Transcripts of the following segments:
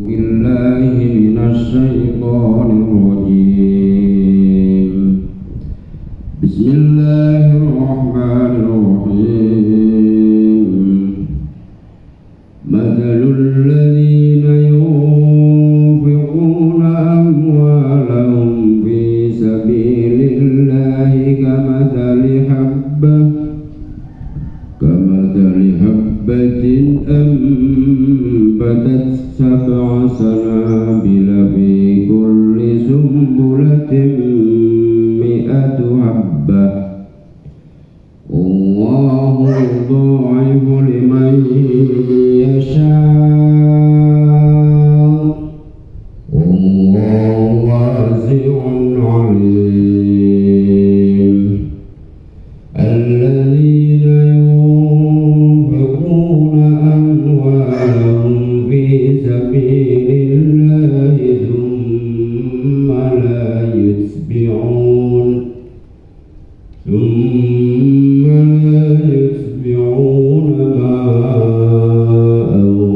بالله من الشيطان الرجيم. بسم الله الرحمن الرحيم. مثل الذين ينفقون أموالهم في سبيل الله كمثل حبة أنبتت 7 سنابل في كل سنبلة 100 حبة والله يضاعف لمن يشاء والله واسع عليم. الذين ينفقون أموالهم في سبيل الله ثم لا يتبعون ما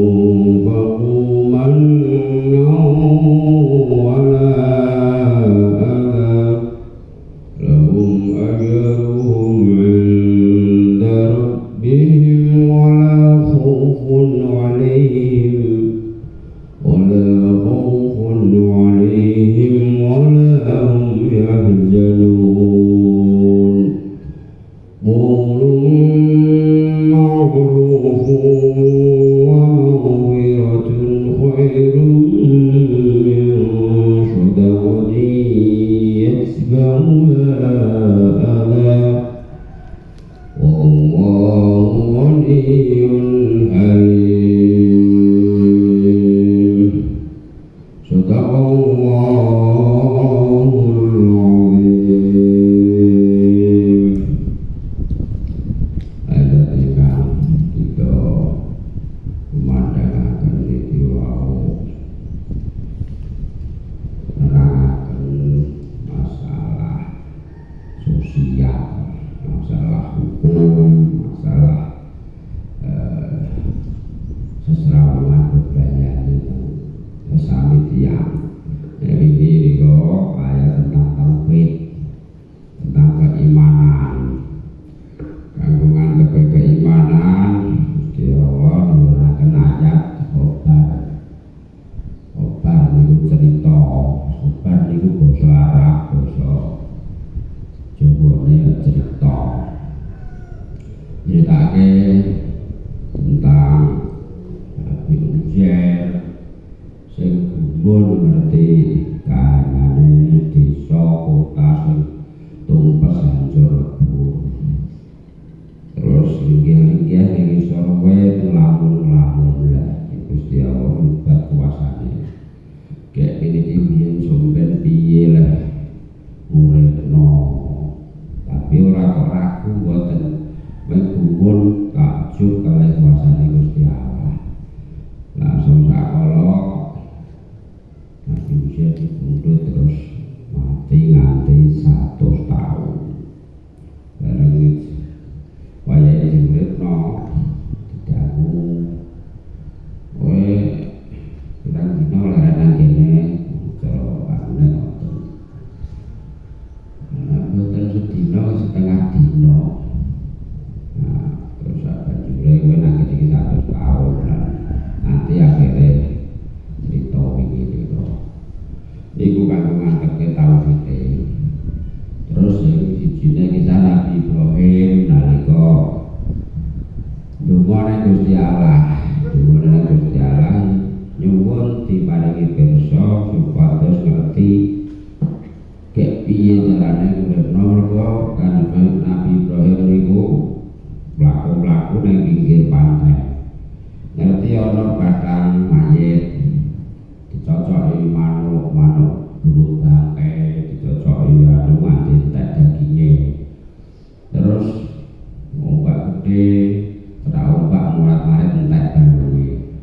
أنفقوا منا ولا أذى لهم أجرهم عند ربهم ولا خوف عليهم ولا هم يحزنون. قول معروف ومغفرة خير من صدقة يتبعها أذى والله غني حليم. صدق الله العظيم. Ayat ingkang kita pemandangaken niki wau nerangaken masalah sosial, masalah hukum, masalah seserawangan bebanyan itu sami tiyang. Ini kok ayat tentang tauhid, tentang keimanan. Kandungan keimanan Gusti Allah menggunakan ayat obat niku cerita, obat niku basa Arab, basa Jawane cerita. Nyeritake tentang Nabi Uzair sing gumun ngerti kahanane desa kota sing tumpes hancur lebur. Terus linggih-linggih ning isor wae nglamun-nglamun lah Gusti Allah hebat kuasane. Kayak iki biyen somben piye lah uripno. Tapi ora kok ragu mboten menggumun takjub kalih kuasane Gusti Allah. Langsung sakala Nabi Uzair dipundhut terus mati nganti 100 tahun. Bareng wayahe uripno didhawuh kowe pirang dina leren nang kene cara anune ngoten. Nek mboten sedina setengah dina. Nah, terus banjure kowe nang kene 100 tahun lah. Nanti akhirnya cerita iki niku. Iku kanggo ngangkat tauhid. Terus yang sijine kisah Nabi Ibrahim nalika ndonga nang Gusti Allah, nyuwun diparingi pirsa supados ngerti kek piye carane uripno. Mergo kan Nabi Ibrahim niku mlaku-mlaku nang pinggir pantai. Ngerti ana batang mayit dicocoki manuk burung bangkai, dicocoki anu nganti entek daginge. Terus ombak gede, ora ombak murat-marit entek bangunge.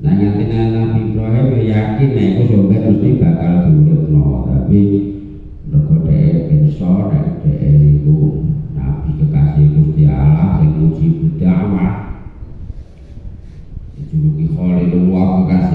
Nah nyatine Nabi Ibrahim yakin nek iku sampe mesti bakal diuripno, tapi mergo dhek pirsa nek dhek niku nabi kekasih Gusti Allah sing muji bid'ah dijuluki Khalilullah kekasih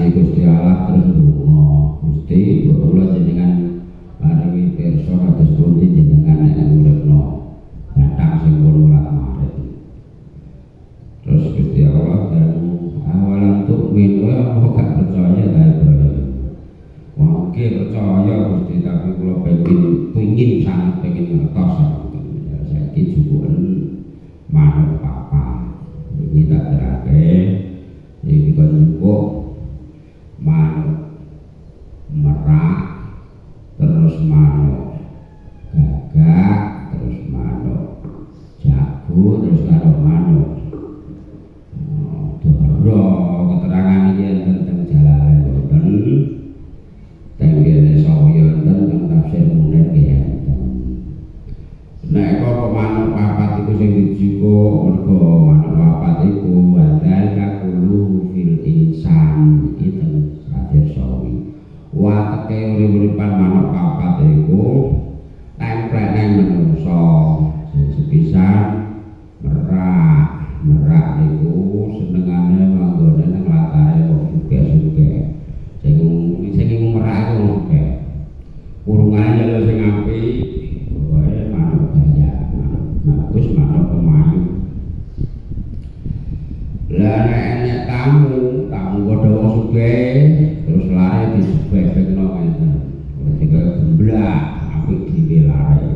Kok gak percaya ta Ibrahim? Wong ki percaya Gusti tapi kula pengin sangat pengen ngertos saiki jukuken manuk papa. Iki tak terake iki kok cukup manuk merak terus manuk gagak terus manuk jago terus karo manuk doro keterangan iki enten jalalan wonten tenggene saya enten tafsir munir ki enten nek kok manuk papat iku sing dijiko mergo manuk papat iku wadal kakulu fil insan itu tafsir sawi wateke urip-uripan manuk papat iku templek nang menungso sing sepisan merak niku senengane manggone nang latare wong sugih-sugih sing merak iku sugih kurungane lho sing apik pokoke manuk gaya bagus manuk pemayu lah nek tamu padha wong sugih terus lare disebekno ngene ketika gemblak apik dhewe lare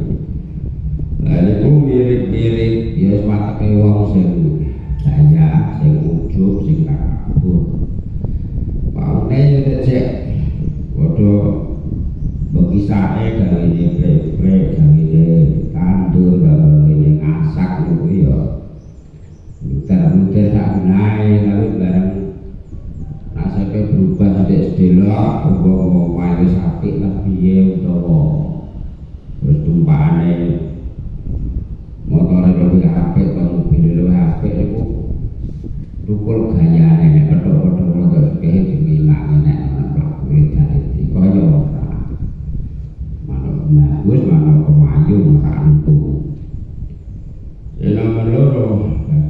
lah niku mirip-mirip ya wateke wong sing kaya sing ujug sing kabur paune yo cek padha bekisake gawe brek gawe tandur gawe ngasak niku ya muter-muter sak nae lalu bareng nasibnya berubah sedek-sedelok umpama wis apik lah piye utawa terus tumpakane motor luwih apik utawa mobil luwih apik iku tukul gayane nek pedhok-pedhok motor sugih diminang nek ana pelaku dari iki kaya ora manuk bagus manuk pemayu mantu nomor loro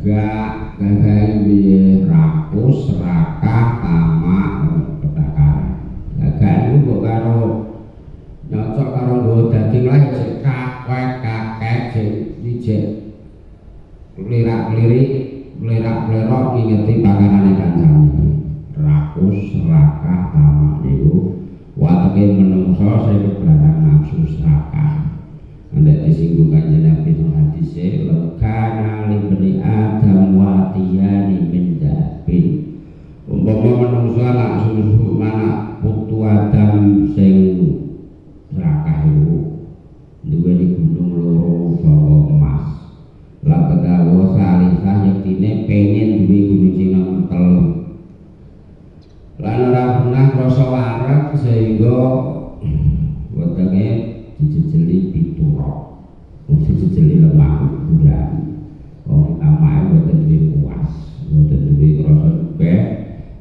gagak piye rakus serakah tamak kedakaran gagak itu kok karo nyocok karo nggo daging lae sing kakek sing dijek lirak-lirik lerak-lerok ngingeti panganane kancane rakus serakah tamak niku wateke menungso sing kebranan nafsu serakah nek disinggung kanjeng Nabi nang hadise kana libni adam watiyani min dabin umpama manungsa anak susu anak putu adam sing serakah iku duweni gunung loro saka emas lan kedawa salisah yektine pengen duwe gunung sing nomor 3 lan ora pernah rasa wareg sehingga wetenge dijejeli piturok dijejeli lemah kuburan amae boten duwe puas boten duwe rasa sugih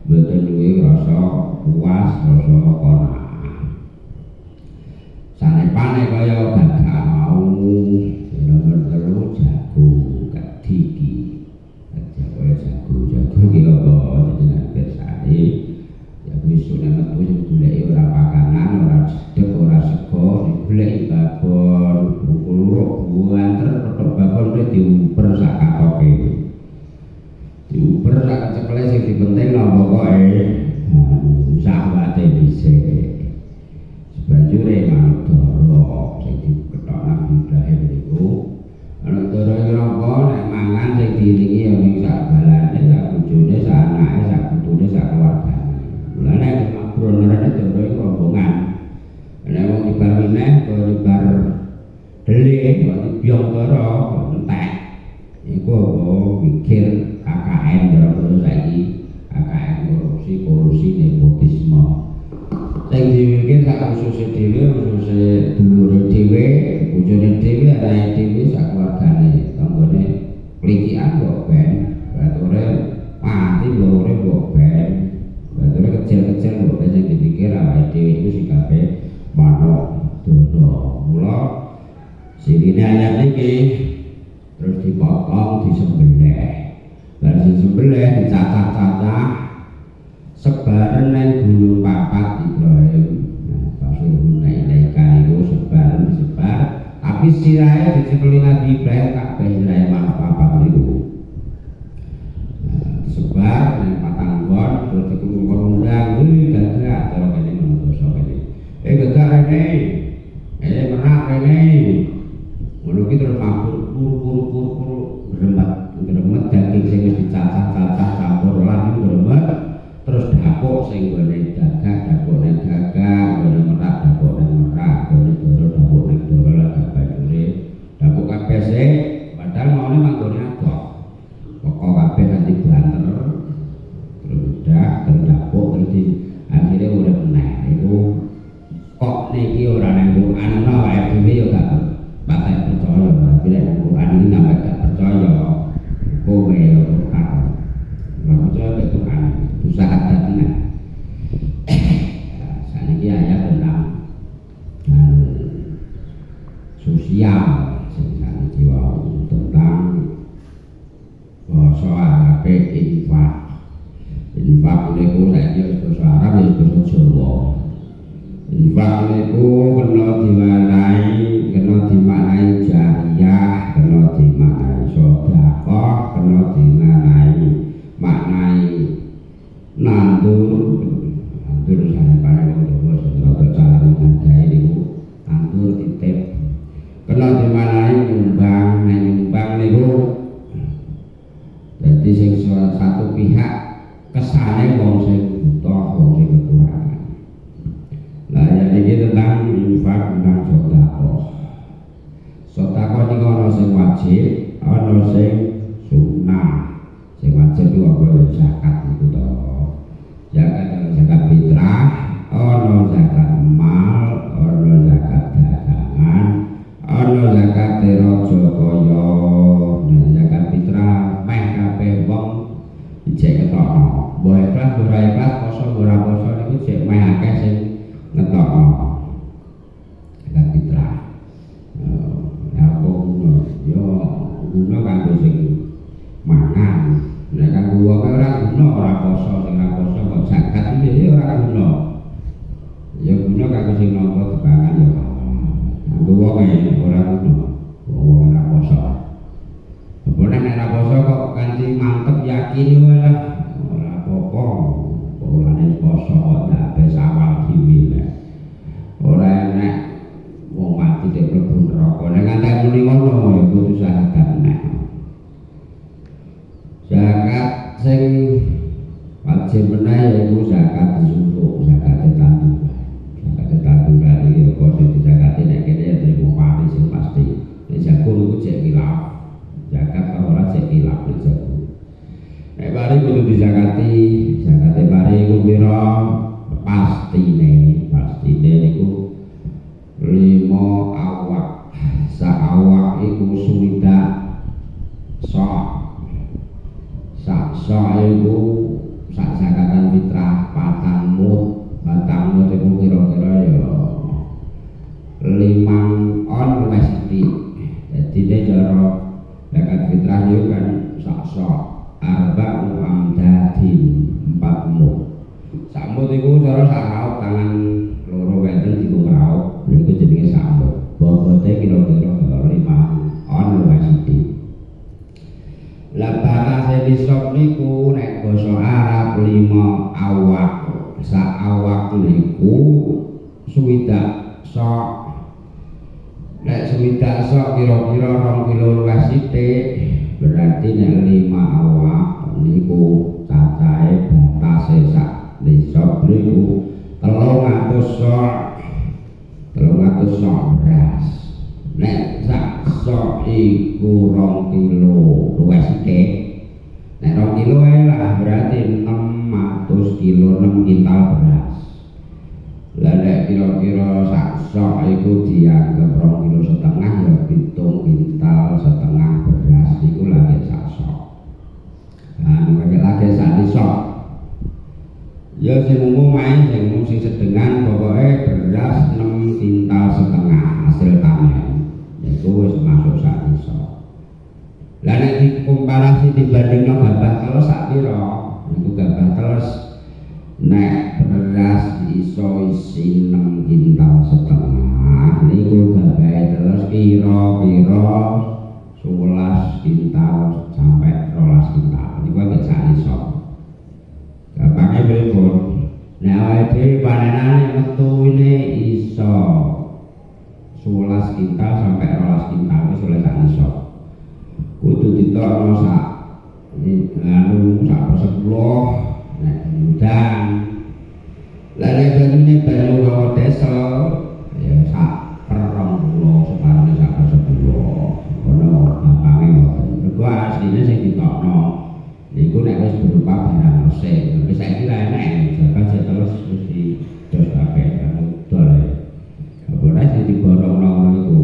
boten duwe rasa puas rasa qanaah sanepane kaya gagak mau nomor 3 jago kadiki jago ki apa jenenge biasane ya wis nek metu sing goleki ora pakanan ora cedhek ora sego digoleki babon bukuluruk buanter petok babon kuwi diuber sak katoke diuber sak kecekle sing dipentingno pokoke sahwate dhisik banjure manuk dara sing dikethok Nabi Ibrahim niku manuk dara iki apa nek mangan sing diiringi ya ning sak balane sak bojone sak anake sak putune sak keluargane lha nek makronane dara iki rombongan nek wong nyebar meneh kok nyebar delik kok biong dara entek iku apa mikir KKN karo saiki KKN korupsi nepotisme sing diwikir sak ususe dhewe ususe dulure dhewe bojone dhewe anake dhewe sak keluargane tanggane plikian kok ben bature mati lore kok ben bature kecil-kecil kok sing dipikir awake dhewe iku sikape manuk dodo mula sirine ayat iki terus dipotong disembelih lan disembelih dicacah-cacah sebaran nang gunung papat Ibrahim Rasul naik-naikan itu disebar tapi sirahe dicekeli Nabi Ibrahim kabeh sirahe manuk papat itu disebar nang patang gon terus dikumpul dapuk sing gone gagak dapuk ning gagak, gone merak dapuk ning merak, gone doro dapuk ning doro lan kabeh dapuk kabeh sik padahal maune manggone agak. Pokok kabeh nanti banter terus terdapuk terus akhirnya urip meneh iku kok niki ora nang Quran ana wae dhewe yo gak patek percaya tapi nek nang Quran iki nambah gak percaya kowe yo Quran ora percaya nek Quran usaha tenan saniki ayat tentang sosial sing saniki wae tentang soal infak. Infak niku nek yo basa Arab ya basa Jawa. Infak niku kena dimaknai jariyah, kena dimaknai sedekah, kena dimaknai nandur sane pareng Jawa sedaya cara ngadahi niku nandur titip. Kena dimaknai nyumbang niku dadi sing satu pihak kesane wong sing butuh, wong sing kekurangan. Lah ya iki tentang infak, tentang sedekah. Sedekah niku ana sing wajib, ana sing sunah. Sing wajib iku apa ya zakat niku to. Zakat fitrah, ana zakat mal, ana zakat dagangan, ana zakat raja kaya. Zakat fitrah meh kabeh wong jek ketokno. Mbok ikhlas ora ikhlas, poso ora poso niku jek meh akeh sing ngetokno. Zakat fitrah. Ya ngono, yo guna kanggo sing mangan. Nek kanggo wong ora guna ora poso, sing ora poso kok zakat iki yo ora guna. Ya guna kanggo sing nampa dipangan yo. Kanggo wong ora guna. Wong ora poso. Boleh nek ora poso kok kanthi mantep yakin ora apa-apa. Olane poso kok ndak wis awal dhewe. Ora enek wong mati dek mlebu neraka. Nek kanthi muni ngono ya kudu syahadat nek. Zakat sing wajib meneh yaiku zakat disumpuk, zakat tanduran. Zakat tanduran iki kok sing dizakati nek kene ya trimo pati sing pasti. Nek jagung iku jek kilaf. Zakat ora cek ilak jago. Nek bari kudu dizakati, zakate bari iku pira? Pastine niku 5 awak. Sak awak iku suwidak sok. Sak sok iku sak zakatan fitrah 4 mut. 4 mut iku kira-kira ya 5 on luwih sithik. Dadi nek cara zakat fitrah itu kan sak-sok arba'u amdadin 4 mut. Sak mut itu cara sak raut tangan loro weten diku raut niku jenenge sak mut. Bobote kira-kira 5 on luwih sithik. Lah barase nisab niku nek basa Arab 5 awak. Sak awak niku suwidak sok. Nek sewidak sok kira-kira 2 kilo luwih sithik, berarti nek 5 awak niku cacahe batase sak nisab niku 300 sok. 300 sok beras. Nek sak sok iku 2 kilo luwih sithik. Nek 2 kilo ae lah berarti 600 kilo 6 kintal beras. Lah nek kira-kira sak sok iku dianggep 2,5 kilo ya 7 kintal setengah beras iku lagi sak sok. Nah, lagi sak sok. Ya sing umum ae sing sedengan pokoke beras 6 kintal setengah hasil panen. Iku wis masuk sak sok. Lah nek dikomparasi dibandingno gabah teles sak pira? Niku gabah teles nek beras iso isi 6 kintal setengah niku gabahe terus pira-pira 11 kintal sampai 12 kintal niku agak sak iso gabahe pripun nek awake dhewe panenane metu ini iso 11 kintal sampai 12 kintal wis oleh sak iso kudu ditokno sak sak 10 nek udan Lalu banyune banyu karo desa ya sak perong pulau separone sak persepuluh ono gampange ngoten. Mergo asline sing ditokno niku nek wis berupa barang resik. Wis saiki ra enek jaga terus mesti dos kabeh dol. Apa nek diborongno iku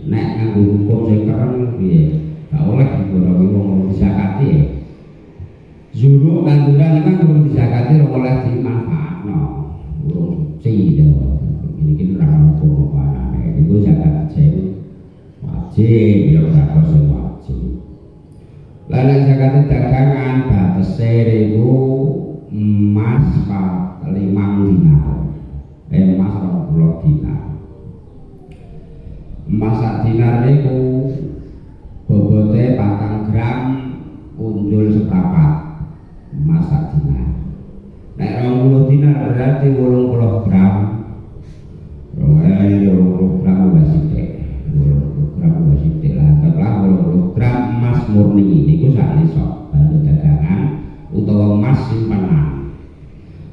nek nganggo hukum sing keren piye? Gak oleh diborongi wong disakati. Zuru kanduran kan durung disakati ora oleh dimanfaatno. Urung suci ya. Iki ora ono apa-apane. Iku zakat wajib ya ora sing wajib. Lan zakat dagangan batese niku emas 5 dinar. Emas 20 dinar. Emas sak dinar niku bobote 4 gram unjul seprapat. Emas sak dinar. Nek 20 dinar berarti 80 gram. 20 gram wis sithik. 20 gram wis sithik lah. Keplah 20 gram emas murni niku sak lesok bantu dagangan utawa emas simpanan.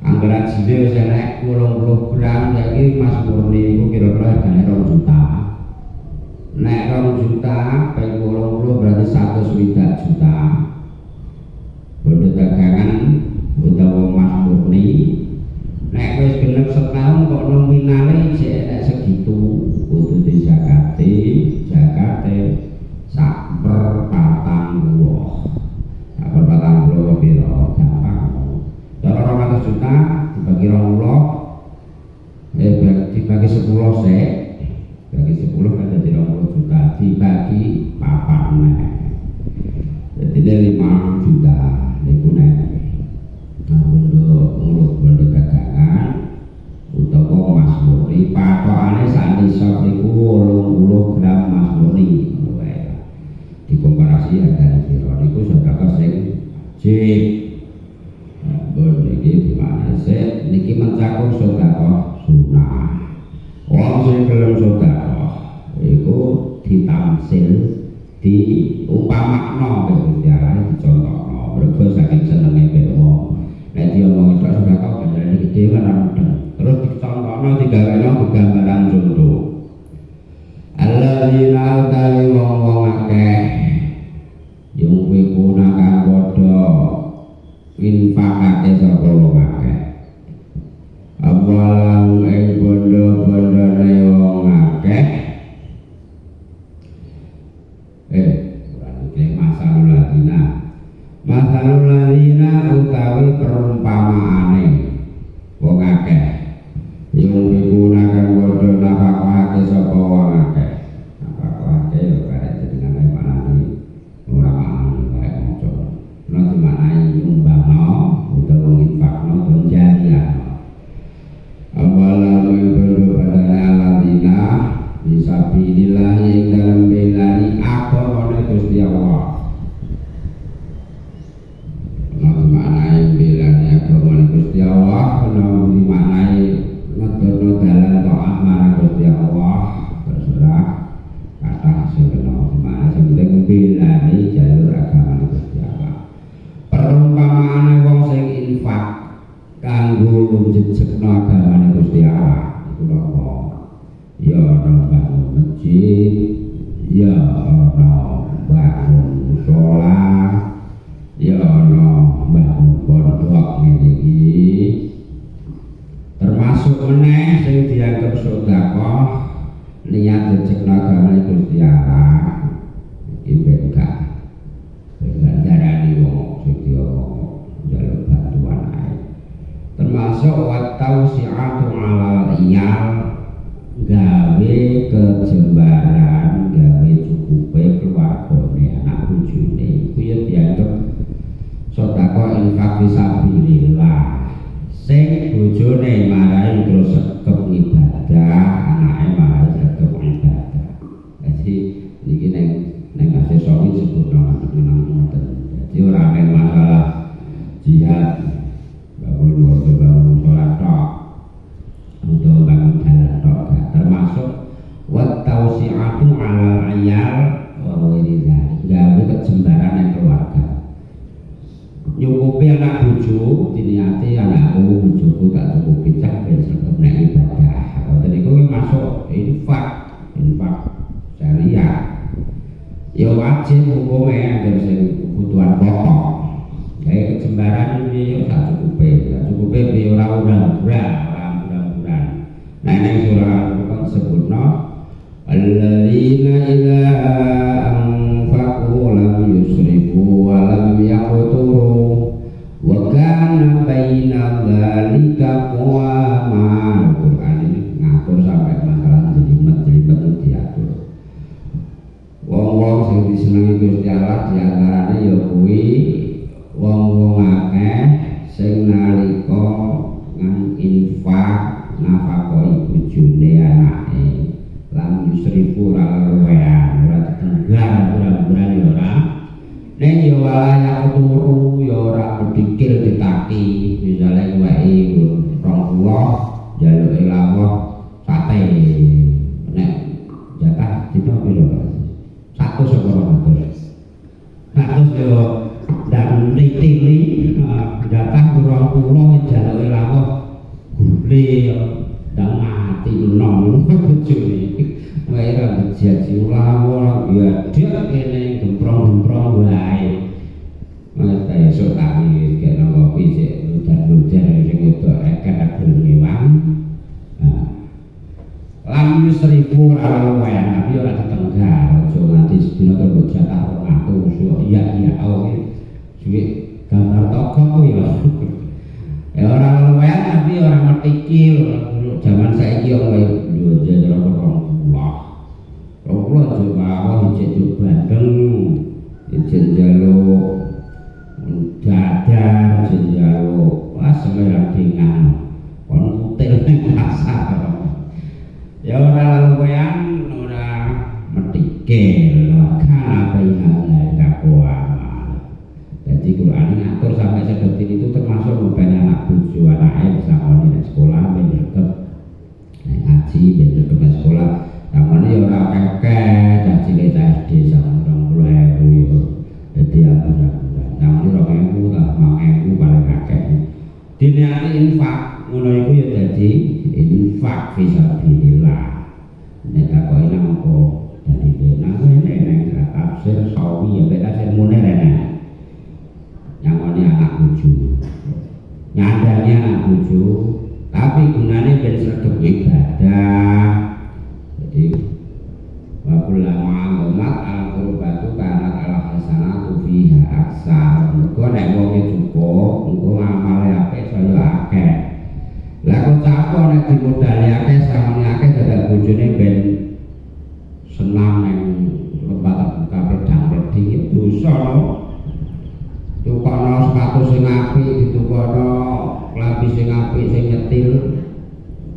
Anggaran jine wis enek 80 gram saiki emas murni niku kira-kira hargane 2 juta. Nek 2 juta ping 80 berarti 120 juta. Bantu dagangan utawa emas murni nek wis genep setahun kok nominale jek enek segitu kudu disakati zakate sak per 40 piro gampang cara 200 juta dibagi 20 dibagi 10 sek bagi 10 kan jadi 20 juta dibagi 4 meneh jadi 5 juta niku nek bondo dagangan utawa emas murni patokane sak nisab niku 80 gram emas murni dikomparasi harga piro niku sedekah sing wajib. Bondo iki dimana sik niki mencakup sedekah sunah. Wong sing gelem sedekah iku ditamsil di upamakna Gusti Allah dicontohno mergo saking senenge wong. Nek diomong itu sudah kau ganjarannya gede kan mudeng. Terus dicontohno digaweno gambaran contoh. Alladzina utawi wong-wong akeh yung fikuna kang padha infakake sapa wong akeh. Awalang ing bondo-bondone wong akeh. Berarti masalul ladina. Masalul ladina utawi perumpamaane wong akeh yung fikuna kang padha nafakake sapa wong akeh. Nafakake yo karek jenenge manani ora manani karek maca. Nanti manani nyumbangno utawa nginfakno tunjarian. Awalan mengkono padane ladina bisabilillah ing dalem belani agamane Gusti Allah. Maknane belani agamane Gusti Allah ana maknane ngedono dalan taat marang Gusti Allah terserah kata sing kena mana sing penting belani jalur agamane Gusti Allah. Perumpamaane wong sing infak kanggo njejekno agamane Gusti Allah iku apa? Ya ana bangun masjid, ya ana bangun mushola, ya ana bangun pondok ngene iki. Termasuk meneh sing dianggep sedekah niat njejekno agamane Gusti Allah. Iki gak darani wong sing njaluk bantuan ae. Termasuk watausi'atu 'alal iyal gawe kejembaran gawe cukupe keluargane anak bojone iku ya dianggep sedekah infak fisabilillah. Sing bojone marai terus sekep ibadah anake marai sekep ibadah. Jadi iki ning asesori disebut nang ngoten. Jadi ora men masalah jihad bangun sholat tok untuk bangun jalan tok termasuk watausi'atu 'alal 'iyal wa ghairi dzalik gawe kejembaran yang keluarga nyukupi anak bojo wajib hukume anggere sing kebutuhan pokok. Kayak kecembaran iki yo sak cukupe piye ora undang-undang. Nah ning surah kok disebutno alladzina idza anfaqu lam yusrifu wa lam yaqturu wa kana baina dzalika qawama. Quran ini ngatur sampai masalah jelimet diatur. Wong-wong sing disenengi Gusti Allah diantarane ya kuwi wong-wong akeh sing nalika infak nafakoi bojone anake lan yusrifu lawean ora ditenggar ora ya ora ning ya wala turu ya ora medikil ditaki misale wae 20 jaluke lawuh sate nek jatah dina piro 100 yo dan titili jatah 20 jaluke lawuh gule ndang mati nom bojone wae ra dijaji lawuh ya dia kene gemprong-gemprong wae mas kaya sok kami kena kopi sik udan-udan sing wedok eket gelem lam yusrifu alawan tapi ora ditenggar aja nganti sedina karo jatah 200 iya oke suwe gambar toko ya ya orang luwean tapi orang metikil zaman saiki yo koyo njajal rong coba hijau bandeng hijau jaluk dadar hijau jaluk wah semerang dengan kon mutil ning pasar ya orang luwean ora metikil kana baina kakwa. Jadi Quran ngatur sampai seperti itu termasuk mempunyai anak bojo anake bisa ngoni nek sekolah ben deket nek ngaji ben deket sekolah namane ya ora akeh cacile SD sama 20.000 yo dadi apa-apa namane 2.000 ta 5.000 paling akeh diniati infak ngono iku ya dadi infak fisabilillah nek takoki nang apa dadi nang ngene tafsir sawi ya beda tafsir munir nyangoni anak bojo nyandani anak bojo tapi gunane ben sregep ibadah jadi wabulama ngomat al-qurbatu kanat al-hasanatu fiha aksar mergo nek wonge cukup engko ngamale apik saya akeh lah kok capo nek dimodali akeh samane akeh dadak bojone ben senam ning lembaga buka pedang pedhi dosa tukono sepatu sing apik ditukono klambi sing apik sing nyetil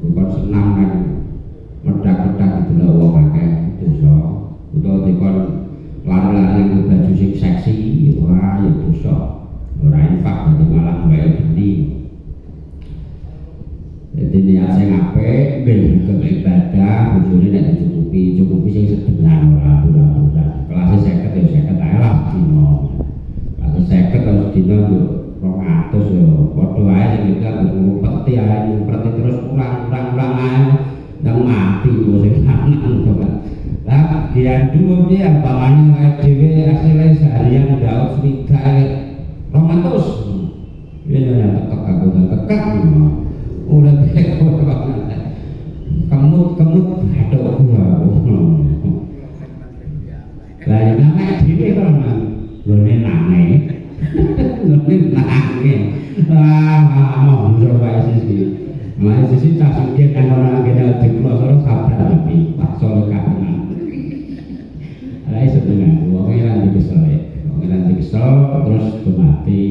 bukan senam nang medak-medak didelok wong akeh dosa utawa dikon lari-lari nggo baju sing seksi wah ya dosa ora infak dadi malah wae geni dadi niat sing apik ben ibadah bojone nek cukupi sing sedengah ora pura-pura kelas 50 ya 50 ae lah dino 50 harus dina yo 200 yo padha wae sing iki ngumpeti ae ngumpeti terus ulang ae ndang mati yo sing lanang to kan. Lah diandu piye ampamane wae dhewe asile seharian daud swidak 200 yen ora tekak aku tekak urip kemut aduh lah yen nek dhewe kok gone nane monggo wae sisi mas sisi tak sugih kan ora kena dikloso sabar tapi paksa kahanan ala sebenarnya wong lan dikesel terus mati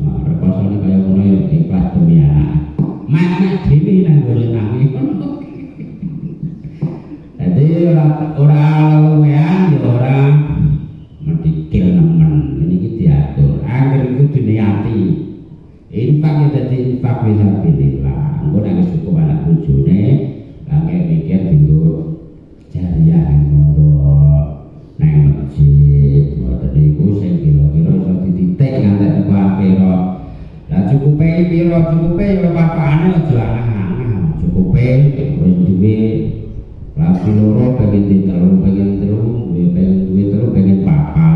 repasane kaya ngono ya ikhlas demi anak mak dhewe nang gone nangis dadi ora luwean ya ora medikil nemen ini diatur agar itu diniati infak ya dadi infak fisabilillah engko nek cukup anak bojone kangge mikir dinggo jariah mondok nang masjid ngoten niku sing kira-kira iso dititik ngantek pira lah cukupe pira cukupe ya papane aja aneh-aneh cukupe wis duwe lagi loro pengen telu pengen telu pengen telu pengen papat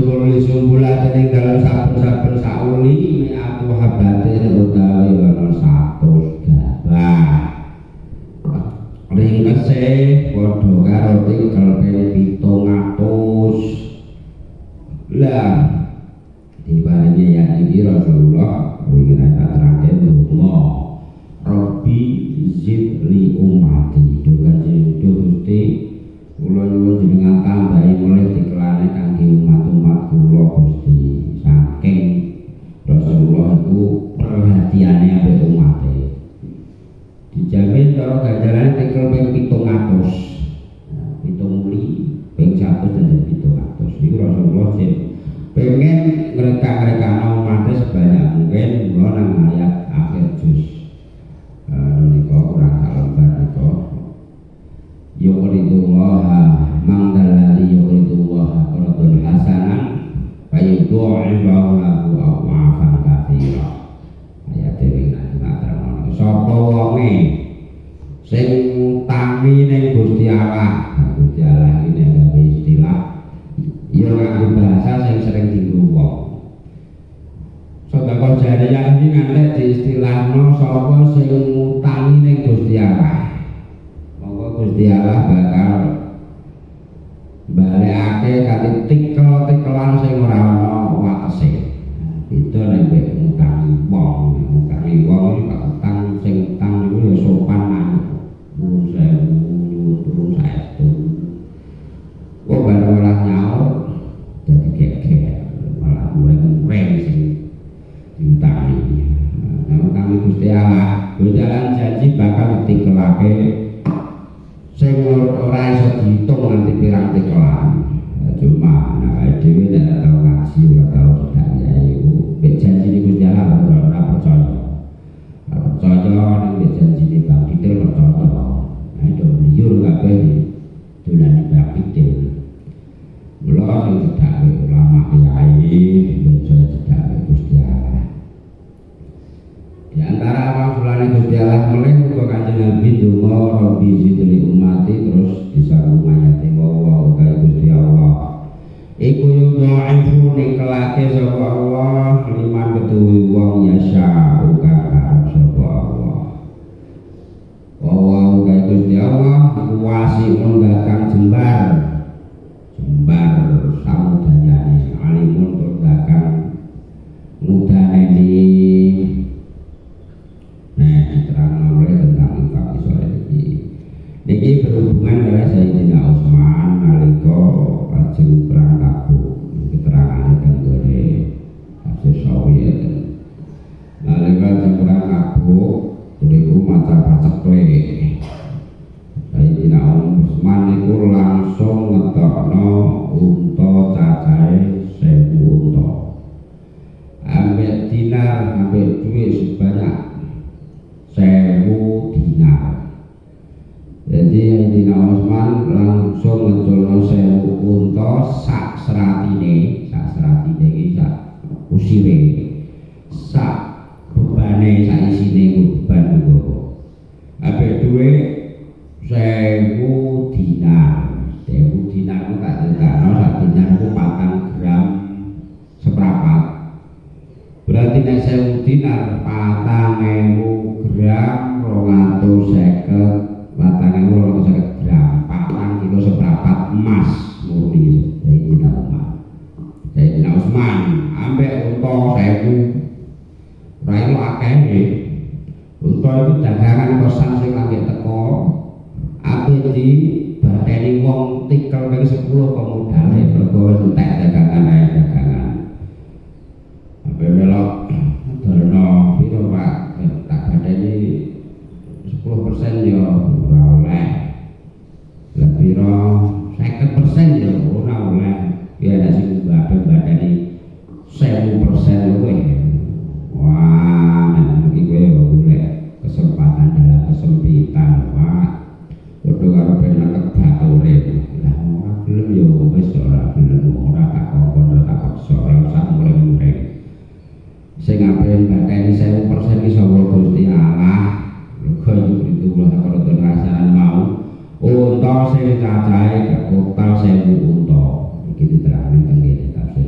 sumuli sumbulaten ing dalam saben-saben sauli mi'atu habatin utawi ana 100 gabah ringkese padha karo tingkel ping 700 lah diparingi ya iki Rasulullah wingi terangke donga Rabbi zidli ummati dukan Gusti kula nyuwun jenengan tambahi mulih dikelane kangge umat-umat kula Gusti saking Rasulullah itu perhatiane ambek umate dijamin karo ganjaran tekel ping 700 pitung ping 100 dan 700 iku Rasulullah sing pengen ngreka-ngrekano umate sebanyak mungkin kula nang ayat akhir juz menika kurang kalembar nika yuqridullaha mangdalali yuqridullaha qardun hasanan fayudha'ifahu lahu adha'afan katsira ayat dhewe ngaten sapa wonge sing utami ning Gusti Allah Gusti Allah iki nek istilah ya nganggo bahasa sing sering dienggo wong sedekah jariyah iki ngantek diistilahno sapa sing utami ning Gusti Allah Gusti Allah bakal balekake kanthi tikel-tikelan sing ora ana watese. Itu nek ngutangi wong iki kok utang sing utang niku ya sopan ae. Mun sewu turun saestu. Kok bareng ora nyaur dadi gegek malah mureng-mureng sing diutangi. Nek kami Gusti Allah, Gusti Allah janji bakal ditikelake sing ora iso diitung nganti pirang tikelan cuma nek dhewe nek tau ngaji ora tau sedaya iku mek janjine Gusti Allah ora percaya nek janjine Bang Pitil percaya nek do liur kabeh dolane Bang Pitil mula sing cedhake ulama kiai percaya cedhake Gusti Allah di antara awal-awalane Gusti Allah mulai muga Kanjeng Nabi donga Rabbi zidli ummati terus disambung ayate wa uga Gusti Allah iku yudha'ifu nikelake sapa Allah liman ketuwi wong yasha uga karep sapa Allah wa uga Gusti Allah wasi'un bakang jembar samudayane alimun tur bakang mudaneni diterang oleh tentang infak sore niki berhubungan dengan Sayyidina Utsman nalika lajeng perang Tabuk keterangane tenggone kasus Sowiet nalika perang Tabuk niku maca cekle Sayyidina Utsman niku langsung ngetokno unta cacahe 1000 unta ambek dinar ambek duit sebanyak 1000 dinar. Jadi Sayyidina Utsman langsung ngeculno 1000 unta sak seratine iki sak usire. Sak bebane sak isine beban niku. Ape duwe 1000 dinar. 1000 dinar ku tak tetakno sak dinar ku 4 gram seprapat. Berarti nek 1000 dinar 4000 gram 250 gram 4 kilo seprapat emas murni Sayyidina Utsman ambek unta 1000 ora iso akeh nggih unta itu dagangan kosan sing lagi teko ape di bateni wong tikel ping 10 kok modale mergo entek dagangan ape melok dono piro Pak tak bateni 10% ya ora oleh lebih 50% ya ora oleh ya ada sing badani 1000% luwih wah nek iki kowe golek kesempatan dalam kesempitan Pak padha karo penak bature lah ora gelem ya wis ora gelem ora tak kon tak paksa ora usah mureng-mureng sing ape bateni 1000% iki sapa Gusti Allah kaya itu lah kalau terasa mau unta sing cacahe total 1000 unta iki diterangke teng kene tafsir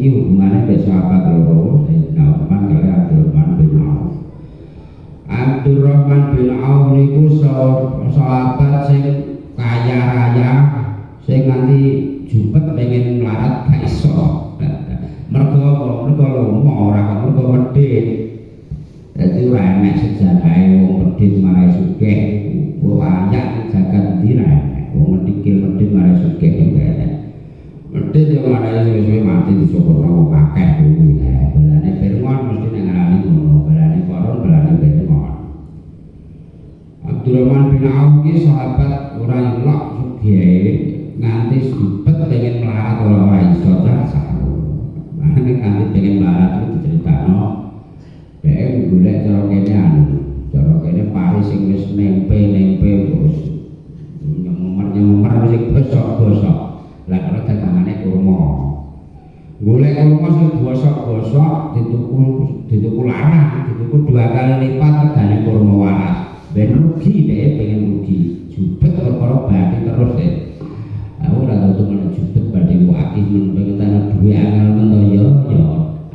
iki hubungannya dengan sahabat loro Sayyidina Utsman kali Abdurrahman bin Auf. Abdurrahman bin Auf niku sahabat sing kaya raya sing nganti jupet pengen melarat gak iso. Mergo lomo ora kok mergo medhit. Dadi ora enek sejarahe wong medhit marai sugih. Wong ayak jagat ndi ra enek. Wong medhit marai sugih juga enek. Medhit yo marai suwe-suwe mati disoporno wong akeh kuwi. Balane Firman mesti nek ngarani ngono, balane Koron balane Firman. Abdurrahman bin Auf ki sahabat ora elok sugih nganti jupet pengen melarat ora iso dasar. Nganti pengen melarat itu diceritakno dhek golek cara kene Paris sing wis nempe terus nyemer sing bosok-bosok. Lah kalau dagangane kurma. Golek kurma sing bosok-bosok dituku larang, dituku 2 kali lipat regane kurma waras. Ben rugi dhek pengen rugi. Jupet perkara bathi terus dhek. Aku ora tau temen jupet badhe wakil men pengen tanah duwe angel men to ya.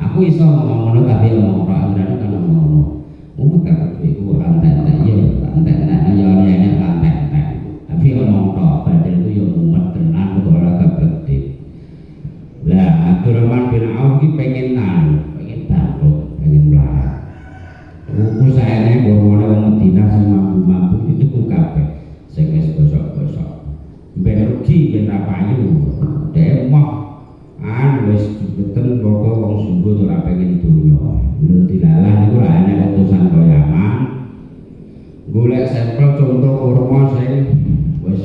Aku iso ngomong ngono tapi ngomong ora ngrene kan ngono. Mung tak iku rantai ya, rantai ya nek rantai. Tapi ngomong tok badhe itu ya mumet tenan kok ora kebet. Lah Abdurrahman bin Auf ki pengen bangkrut, pengen melarat. Buku sayane borone wong Madinah sing mampu-mampu itu ku kabeh sing wis gosok-gosok. Ben rugi ben ra payu. Dhek moh wis dibeten pokok wong sungguh ora pengen dunya. Lho dilalah niku ra enek utusan kaya Yaman. Golek sampel contoh kurma sing wis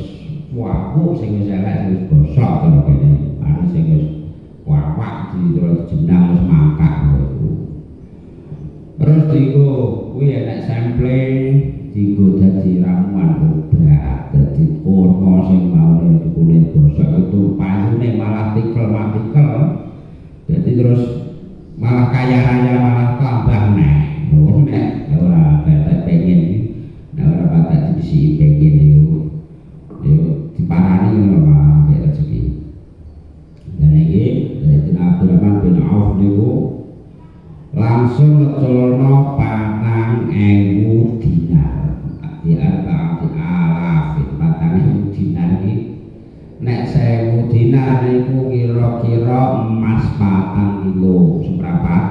waku sing wis elek wis gosok karo kene. Ana sing wis wawak terus jenang wis mangkak ngono. Terus dienggo kuwi enek sampling dienggo dadi ramuan obat, dadi kurma sing maune dikune gosok itu payune malah tikel. Jadi terus malah kaya raya malah tambah neh. Nek ora bapak pengen nek ora bapak disi pengen yo diparani ngono malah rezeki. Dan iki Sayyidina Abdurrahman bin Auf niku langsung ngeculno 4.000 dinar. Di arba'ati alafin 4.000 dinar iki nek 1.000 dinar niku kira-kira emas 4 kilo seprapat.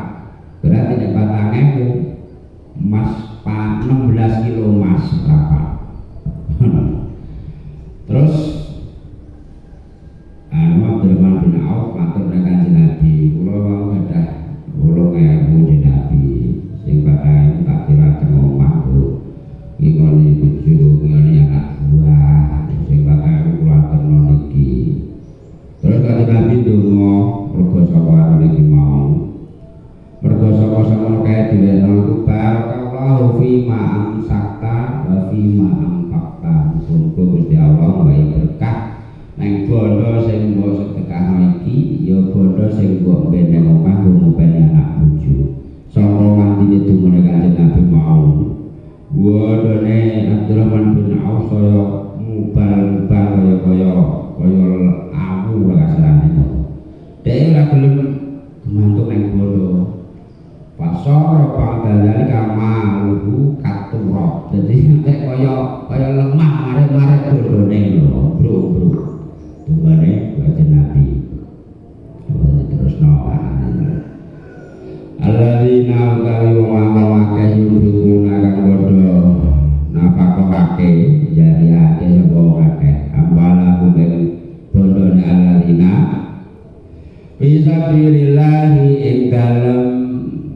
Berarti nek 4.000 emas 16 kilo emas seprapat. Terus Abdurrahman bin Auf matur nek Kanjeng Nabi, kula wau gadah 8.000 Nabi sing 4.000 tak tiraken omah ngikoni bojo ngene anak buah sing 4.000 kula aturno niki. Terus Kanjeng Nabi ndonga mergo sapa niki mau. Mergo sapa samono kae diweno iku barakallahu fi ma amsakta wa fi ma amfakta. Muga Gusti Allah wae berkah nang bondo sing mbok sedekahno iki ya bondo sing mbok mbene omah ngopeni anak bojo. Sapa mantine dumune Kanjeng Nabi mau. Wadone Abdurrahman bin Auf kaya mubal kaya awu kasarane. Dhek ora gelem mantuk nang bondo. Pasara pangdalane kamaluhu katurok. Dadi nek kaya lemah mare bondone lho, bro. Tungane Kanjeng Nabi. Terus alladzina utawi wong akeh yunfikuna kang padha nafakake jariyake sapa akeh ambala kuwi bondone alladzina fisabilillahi ing dalem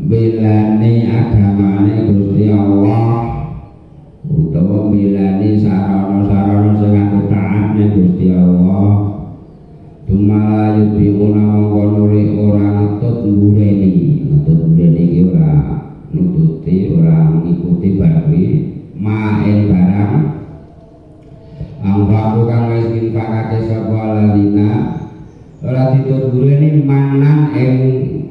bilane agamane Gusti Allah utawa bilane sarana-sarana sing aku taatne Gusti Allah. Tumala yubiuna mongko nuri ora ngetut mbureni iki ora nututi ora ngikuti barwi maen barang anggaku kang wis infakake sapa lalina ora ditut mbureni manan ing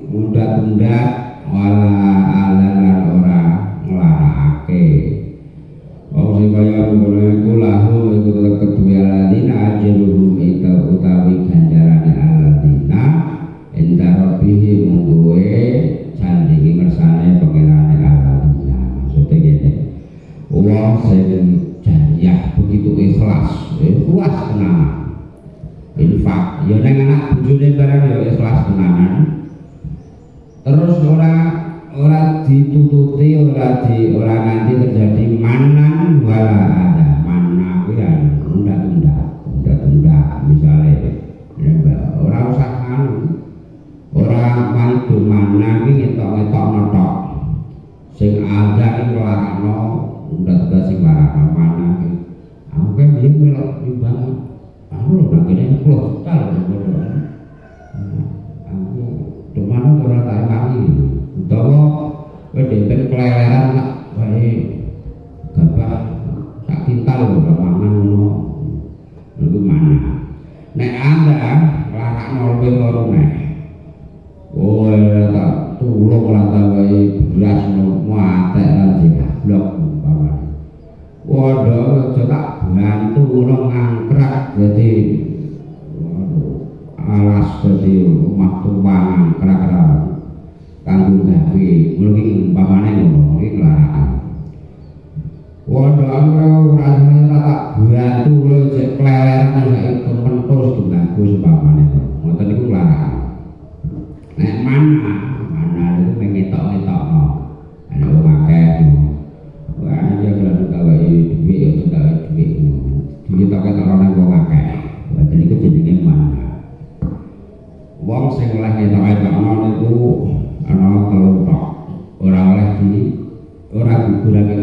mundat-mundat wala alalan ora nglarakake. Wong sing kaya ngono iku lahu iku tetep kedue lalina ajruhum utawi ganjarane alladzina inda rabbihim luas tenanan. Infak ya ning anak bojone barang ya ikhlas tenanan. Terus ora ditututi, ora nganti terjadi manan wala ada. Mana kuwi ya tunda misalnya ora usah ora mantu mana kuwi ngetok-ngetokno tok. Sing ada iki larakno tunda sing larakno mana kuwi. Aku kan biyen melok nyumbang lho nang kene klo tal aku domane ora tak mari utawa kowe dhewe keleleran nak wae gabah sak kintal lho mangan ngono niku mana nek anda larakno luwih loro nek oh tak tulung lah ta wae beras muatek lan jeblok umpamane waduh aja tak bantu ngono ngangkrak dadi alas dadi omah tumpang ngangkrak kanggo gawe ngono iki umpamane ngono iki larangan waduh aku rasane tak bantu lho cek kleleran saiki kementus bagus umpamane ngoten niku larangan nek mana itu mengetok-etokno ana wong akeh wah ya kalau gawe duit ya gawe duit duit tak orang wong akeh berarti iku jenenge mana wong sing oleh ngetok-etokno niku ana telu tok ora oleh ora gugurake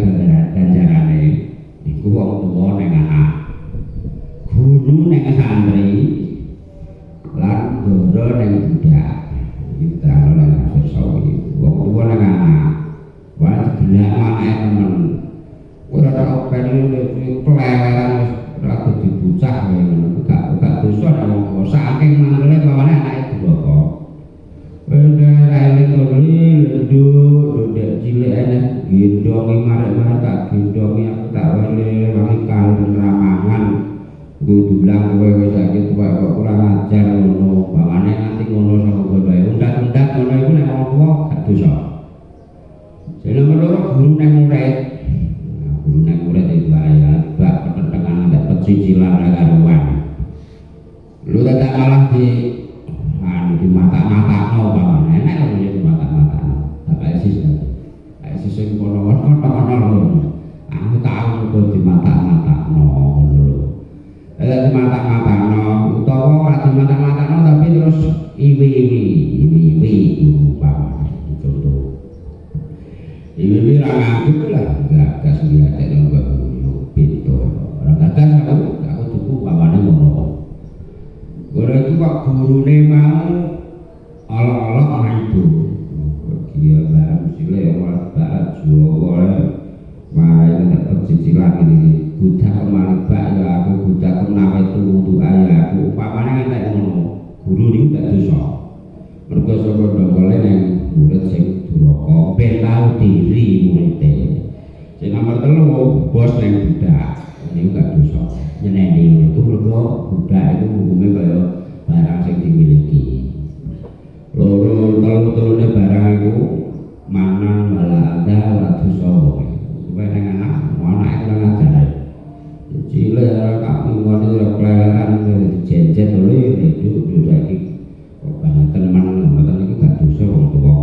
ganjarane iku wong tuwa ning anak guru ning santri lan guru ning budak iki terang ning sesuk wong tuwa ning anak wah gelak anake temen ora tau pengen keleleran ora dadi bocah ngono gak dosa wong saking mangkele bawane anake duraka wene eling nduk cilik ana gendongi marek-marek tak gendongi aku tak wele wangi kalem ramangan dulang kowe wis saiki tuwek kok kurang ajar ngono bawane nganti ngono sapa kowe undak-undak ngono iku nek wong tuwa gak dosa sing nomor loro guru nek murid itu bahaya bak pertentangan ada pecicilan karuan lu tak malah di mata-mata bang enak lho di mata-mata tak eksis sing kono-kono aku tahu kok di mata-mata di mata-mata utawa di mata-mata tapi terus iwi bang contoh ibu ra ngaku lah gak sembilan nek kok pintu ora kadang aku tuku pawane ngono ora itu kok gurune mau ala-ala maido dia baru sile ora tak Jawa marai tetep cicilan iki budak malibak ya aku budak menawa tutu ya aku pawane ngentek ngono guru niku gak dosa mergo sapa ndongole ning murid sing duraka ben tau diri muridé sing nomor 3 bos ning budak niku gak dosa nyeneni itu mergo budak itu hukume kaya barang sing dimiliki loro-lorone barang iku mangan wala ada ora dosa kowe ning anak kurang ajar cilik tak ngene ora keleleran jejet lho itu saiki kok banget tenan mboten niku gak dosa wong tuwa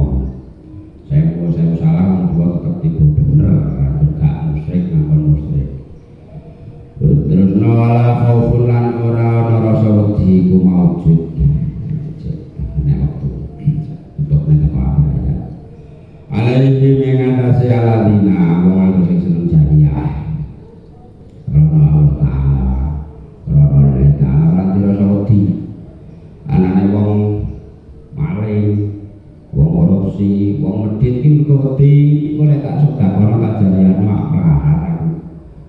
saya salah wong tuwa tetep tiba bener gak musyrik ngakon musyrik terus wala khaufun lan ora ana rasa wedi iku maujud nek waktu untuk nek apa ya alaihi mengatasi aladina wong sing seneng jariah karena Allah Ta'ala karena Allah Ta'ala ora dirasa wedi anane wong maling wong korupsi wong medhit iki mergo wedi kok nek tak sedekah tak jariahno aku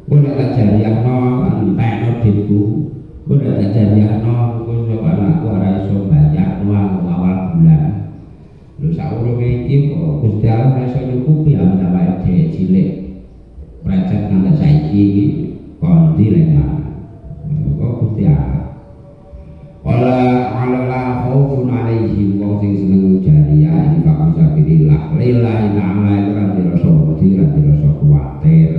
kok nek tak jariahno entekno ditku kok nek tak jariahno kok anakku ora iso bayar uang awal bulan lho saurunge iki kok Gusti Allah ora iso nyukupi awake dhewe cilik precet nganti saiki iki kondi lemah kok Gusti Allah ala khaufun alaihim wong sing seneng jariah iki bakal sabilillah lillahi ta'ala ora dirasa wedi ora dirasa kuwatir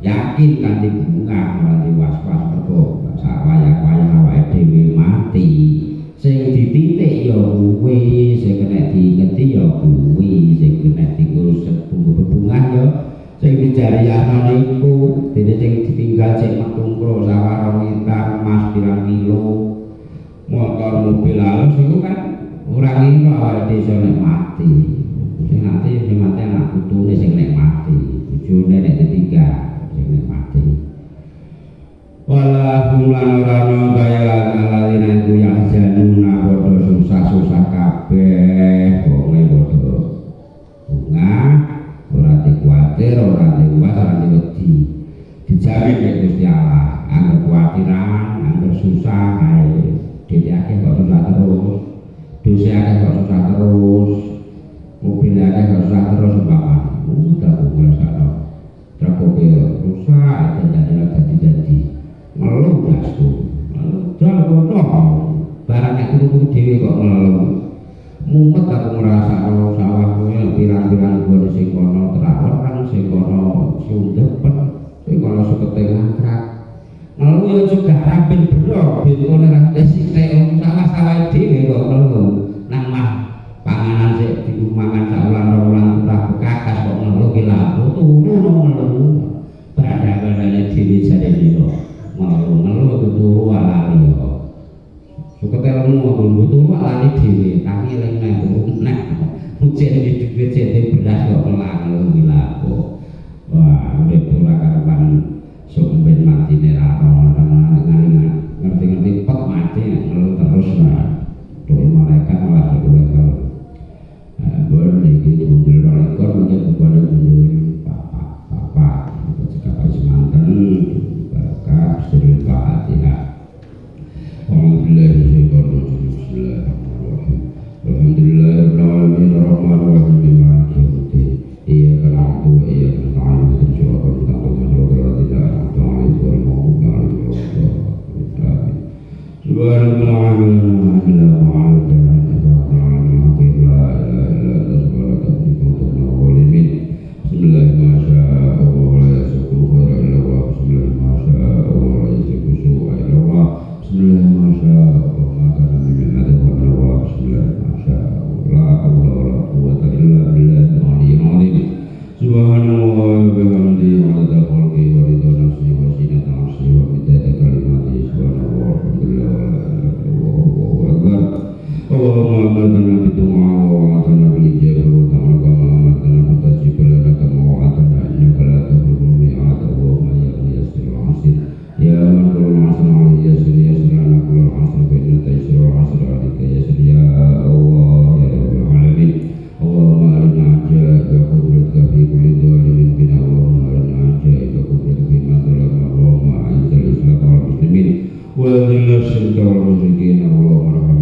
yakin kanthi bunga ora was-was mergo sak wayah pirang kilo motor mobil halus itu kan ora ngino awake dhewe iso nikmati. Sing mati anak putune sing nikmati, bojone nek ditinggal sing nikmati. Wala bulan orang kaya lalina itu yang januna bodoh susah kabeh wonge bodoh bunga ora dikuatir ora diwas ora wedi dijamin nek Gusti Allah angger kuatiran angger susah ae dhewe kok susah terus dosa akeh kok susah terus mobil akeh kok susah terus umpamane udah ngrasakno trakope rusak dadi ngeluh dasku jangan barang nek turu dhewe kok ngeluh mumet aku ngrasakno sawahku pirang-pirang gone sing kono terawon sing kono sundepet sing kono sekete ngangkrak ngeluh yo juga rampin bro ben oleh ra sithik sawah-sawah dhewe kok ngeluh nang mah panganan sik dimangan sak wulan ora bekakas kok ngeluh ki lha turu ngeluh badhe-badhe dhewe jane iki ngeluh turu alami kok sukete lemu turu alami dhewe tangi eling nang turu nang ujen iki dhuwit jene beras kok melang gila kok wah urip ora karepan sok ben matine ra ono ngerti-ngerti pek mati ngeluh terus nah doe malaikat malah kowe kok boleh iki mundur rekor mungkin kepada mundur bapak jika semanten Bismillahirrahmanirrahim. Bismillahirrahmanirrahim. Alhamdulillahirabbil alamin arrahmanirrahim maliki yaumiddin. Iyyaka na'budu wa iyyaka nasta'in ihdinas siratal mustaqim siratal ladzina an'amta 'alaihim ghairil maghdubi 'alaihim waladdallin. Wa lil syirka wal musyrikin Allahumma